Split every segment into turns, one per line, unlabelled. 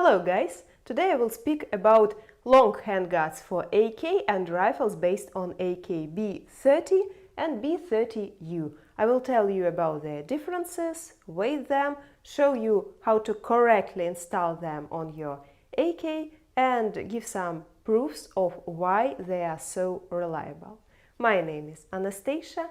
Hello guys! Today I will speak about long handguards for AK and rifles based on AK B30 and B30U. I will tell you about their differences, weight them, show you how to correctly install them on your AK and give some proofs of why they are so reliable. My name is Anastasia.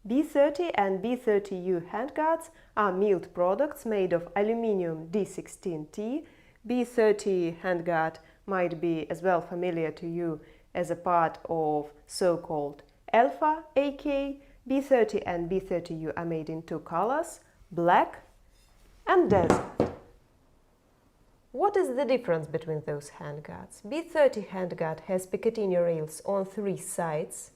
B30 and B30U handguards are milled products made of aluminium D16T. B30 handguard might be as well familiar to you as a part of so-called Alpha AK. B30 and B30U are made in two colors, black and desert. What is the difference between those handguards? B30 handguard has picatinny rails on three sides.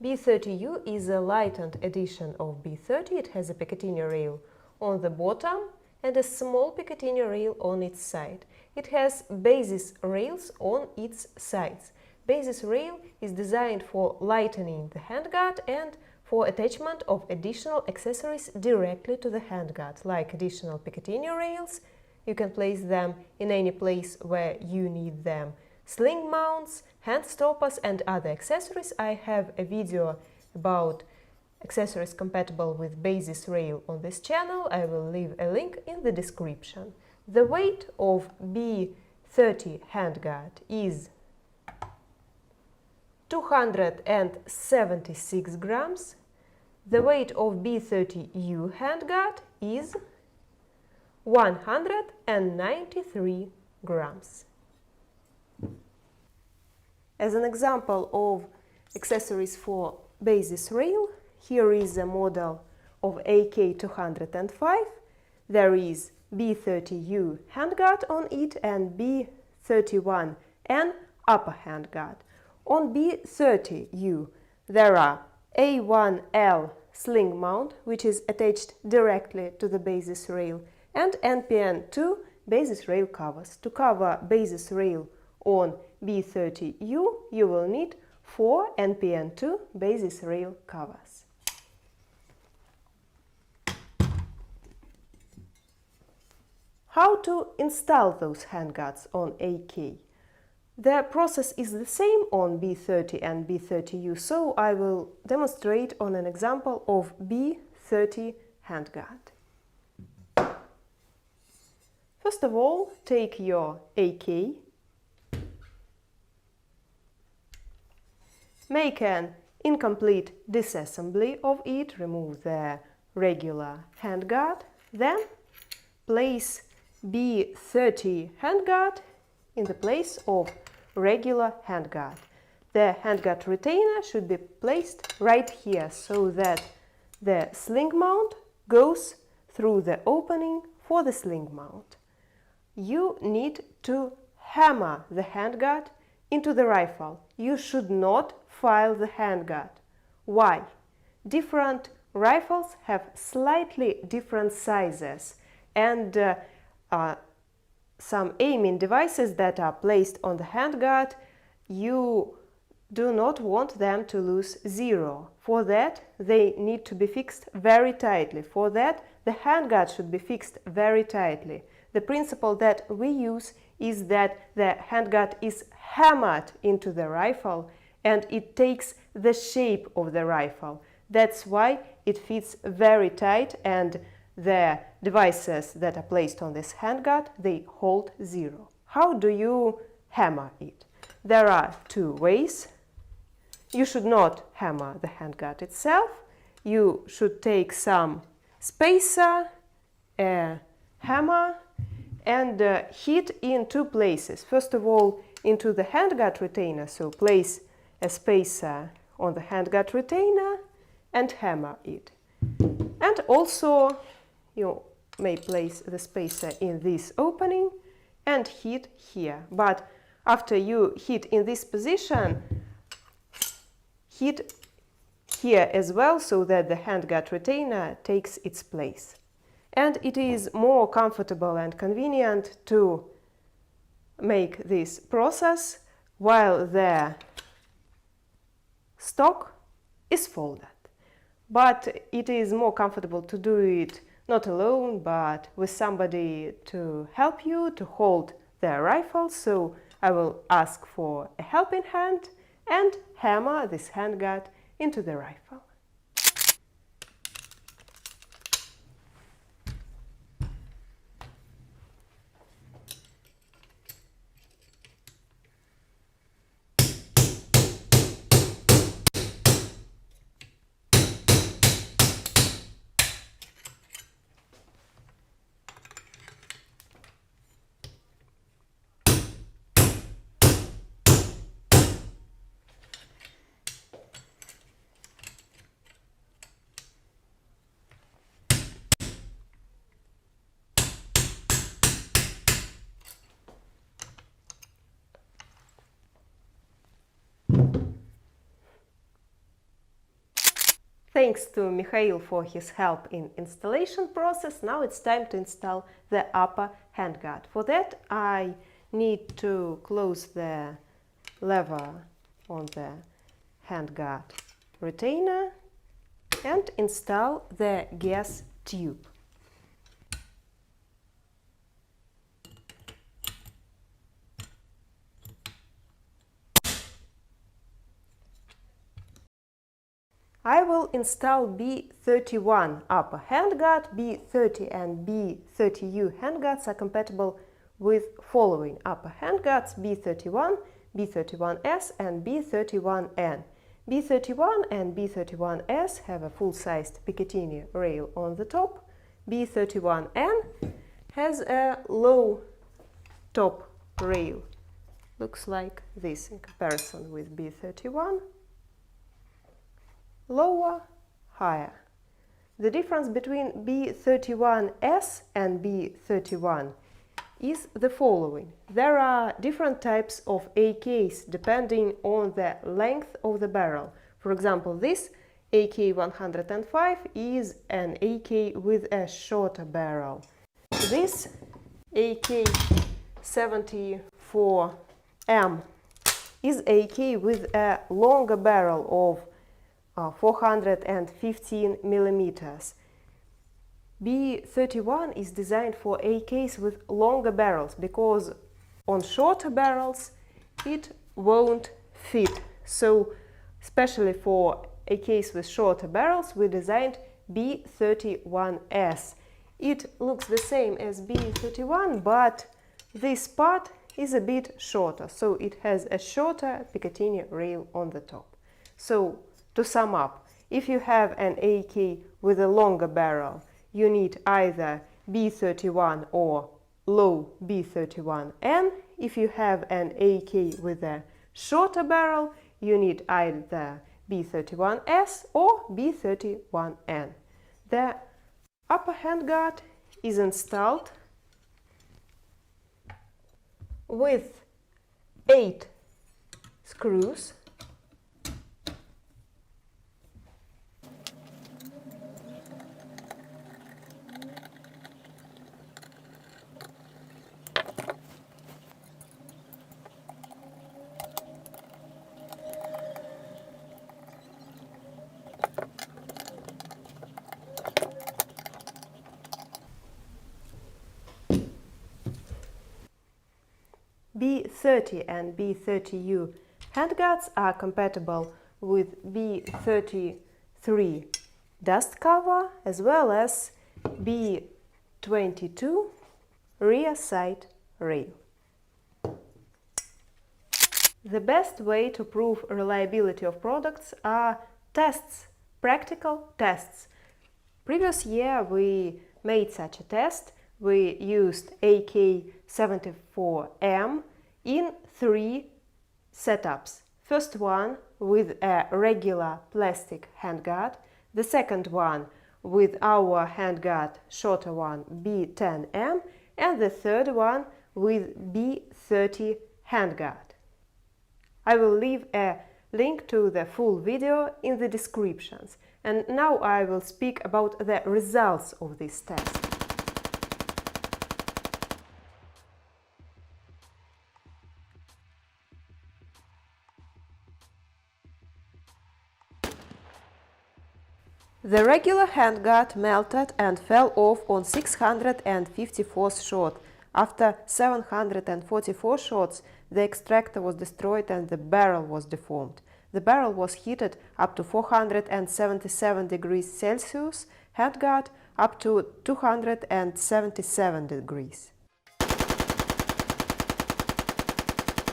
B30U is a lightened edition of B30. It has a picatinny rail on the bottom and a small picatinny rail on its side. It has basis rails on its sides. Basis rail is designed for lightening the handguard and for attachment of additional accessories directly to the handguard, like additional picatinny rails. You can place them in any place where you need them. Sling mounts, hand stoppers and other accessories. I have a video about accessories compatible with basis rail on this channel. I will leave a link in the description. The weight of B30 handguard is 276 grams. The weight of B30U handguard is 193 grams. As an example of accessories for basis rail, here is a model of AK205. There is B30U handguard on it and B31N upper handguard. On B30U there are A1L sling mount, which is attached directly to the basis rail, and NPN2 basis rail covers. To cover basis rail on B30U, you will need 4 NPN2 basis rail covers. How to install those handguards on AK? The process is the same on B30 and B30U, so I will demonstrate on an example of B30 handguard. First of all, take your AK, make an incomplete disassembly of it, remove the regular handguard, then place B30 handguard in the place of regular handguard. The handguard retainer should be placed right here so that the sling mount goes through the opening for the sling mount. You need to hammer the handguard into the rifle. You should not file the handguard. Why? Different rifles have slightly different sizes, and some aiming devices that are placed on the handguard, you do not want them to lose zero. For that, they need to be fixed very tightly. For that, the handguard should be fixed very tightly. The principle that we use is that the handguard is hammered into the rifle and it takes the shape of the rifle. That's why it fits very tight, and the devices that are placed on this handguard, they hold zero. How do you hammer it? There are two ways. You should not hammer the handguard itself. You should take some spacer, a hammer, and hit in two places. First of all, into the handguard retainer, so place a spacer on the handguard retainer and hammer it. And also you may place the spacer in this opening and hit here. But after you hit in this position, hit here as well so that the handguard retainer takes its place. And it is more comfortable and convenient to make this process while the stock is folded. But it is more comfortable to do it not alone, but with somebody to help you to hold the rifle. So I will ask for a helping hand and hammer this handguard into the rifle. Thanks to Mikhail for his help in installation process. Now it's time to install the upper handguard. For that I need to close the lever on the handguard retainer and install the gas tube. I will install B31 upper handguard. B30 and B30U handguards are compatible with following upper handguards: B31, B31S and B31N. B31 and B31S have a full-sized picatinny rail on the top. B31N has a low top rail. Looks like this in comparison with B31. Lower, higher. The difference between B31S and B31 is the following. There are different types of AKs depending on the length of the barrel. For example, this AK-105 is an AK with a shorter barrel. This AK-74M is AK with a longer barrel of 415 millimeters. B31 is designed for AKs with longer barrels because on shorter barrels it won't fit. So especially for AKs with shorter barrels we designed B31S. It looks the same as B31, but this part is a bit shorter, so it has a shorter picatinny rail on the top. So to sum up, if you have an AK with a longer barrel, you need either B31 or low B31N. If you have an AK with a shorter barrel, you need either B31S or B31N. The upper handguard is installed with 8 screws. B30 and B30U handguards are compatible with B33 dust cover as well as B22 rear side rail. The best way to prove reliability of products are tests, practical tests. Previous year we made such a test. We used AK-74M in 3 setups. First one with a regular plastic handguard, the second one with our handguard shorter one B10M, and the third one with B30 handguard. I will leave a link to the full video in the descriptions. And now I will speak about the results of this test. The regular handguard melted and fell off on 654th shot. After 744 shots, the extractor was destroyed and the barrel was deformed. The barrel was heated up to 477 degrees Celsius, handguard up to 277 degrees.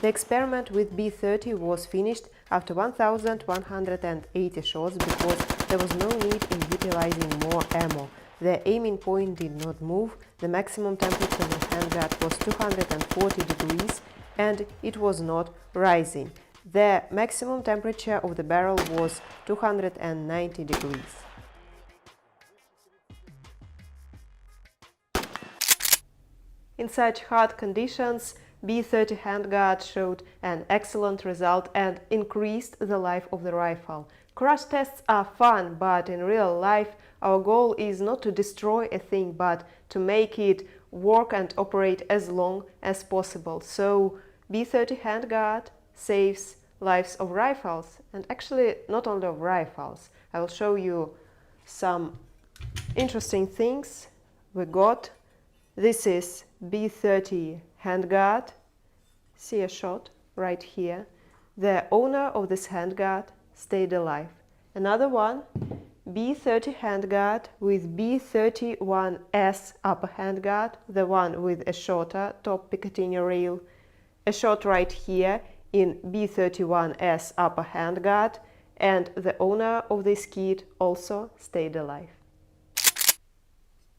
The experiment with B30 was finished after 1180 shots because there was no need in utilizing more ammo. The aiming point did not move, the maximum temperature of the handguard was 240 degrees and it was not rising. The maximum temperature of the barrel was 290 degrees. In such hard conditions, B30 handguard showed an excellent result and increased the life of the rifle. Crash tests are fun, but in real life our goal is not to destroy a thing, but to make it work and operate as long as possible. So B30 handguard saves lives of rifles, and actually not only of rifles. I will show you some interesting things we got. This is B30 handguard. See a shot right here. The owner of this handguard stayed alive. Another one, B30 handguard with B31S upper handguard, the one with a shorter top picatinny rail. A shot right here in B31S upper handguard, and the owner of this kit also stayed alive.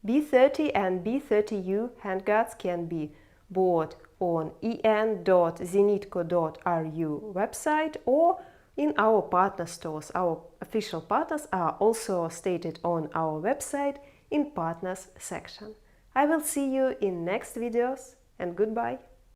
B30 and B30U handguards can be bought on en.zenitco.ru website or in our partner stores. Our official partners are also stated on our website in partners section. I will see you in next videos, and goodbye.